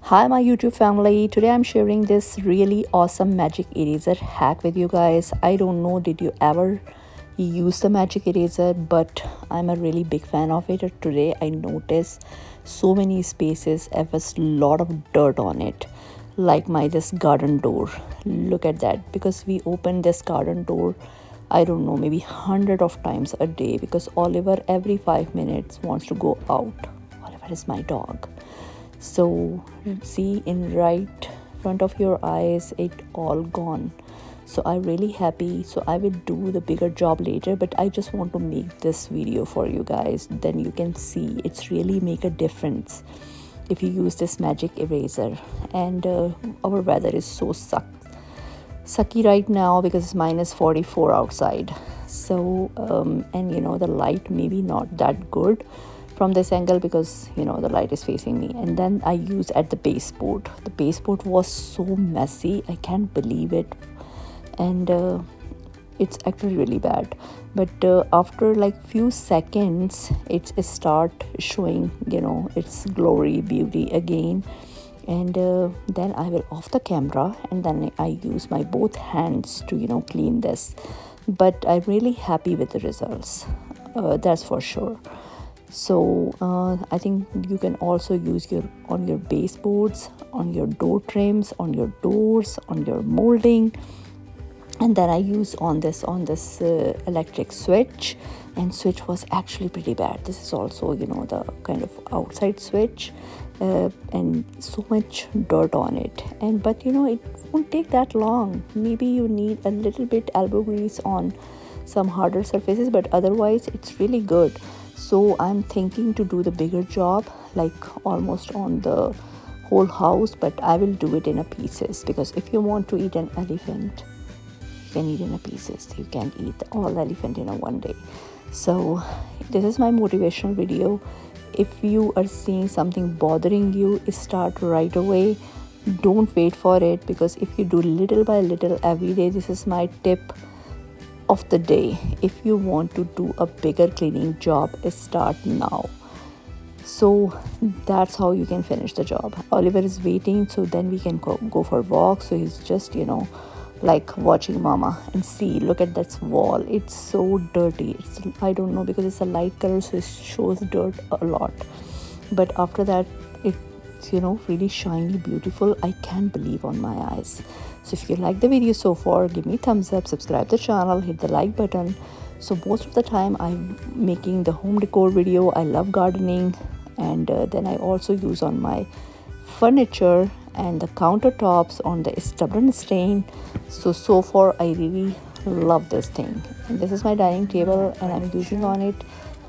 Hi, my YouTube family. Today I'm sharing this really awesome magic eraser hack with you guys. I don't know, did you ever use the magic eraser, but I'm a really big fan of it. Today I noticed so many spaces have a lot of dirt on it, like my this garden door. Look at that, because we open this garden door, I don't know, maybe 100 of times a day, because Oliver every 5 minutes wants to go out. Oliver is my dog. So see, in right front of your eyes, it all gone. So I'm really happy. So I will do the bigger job later, but I just want to make this video for you guys. Then you can see it's really make a difference if you use this magic eraser. And our weather is so sucky right now because it's minus 44 outside. So and you know, the light maybe not that good from this angle because you know the light is facing me. And then I use at the baseboard. The baseboard was so messy, I can't believe it. And it's actually really bad, but after like few seconds it start showing, you know, its glory beauty again. And then I will off the camera and then I use my both hands to, you know, clean this. But I'm really happy with the results, that's for sure. So I think you can also use your on your baseboards, on your door trims, on your doors, on your molding. And then I use on this electric switch, and switch was actually pretty bad. This is also, you know, the kind of outside switch, and so much dirt on it. And but you know, it won't take that long. Maybe you need a little bit elbow grease on some harder surfaces, but otherwise it's really good. So I'm thinking to do the bigger job, like almost on the whole house, but I will do it in a pieces, because if you want to eat an elephant, you can eat in a pieces. You can't eat all elephant in a one day. So this is my motivational video. If you are seeing something bothering you, start right away. Don't wait for it, because if you do little by little every day, this is my tip of the day. If you want to do a bigger cleaning job, start now. So that's how you can finish the job. Oliver is waiting, so then we can go for a walk. So he's just, you know, like watching mama. And see, look at that wall, it's so dirty. It's, I don't know, because it's a light color, so it shows dirt a lot, but after that it's, you know, really shiny, beautiful. I can't believe on my eyes. So if you like the video so far, give me thumbs up, subscribe the channel, hit the like button. So most of the time I'm making the home decor video. I love gardening, and then I also use on my furniture and the countertops on the stubborn stain. So far I really love this thing. And this is my dining table, and I'm using on it.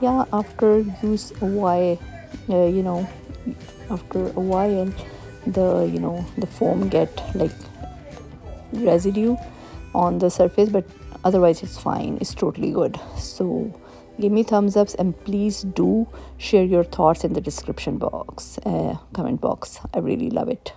Yeah, after use a while, you know, after a while, the, you know, the foam get like residue on the surface, but otherwise it's fine, it's totally good. So give me thumbs ups, and please do share your thoughts in the description box, comment box. I really love it.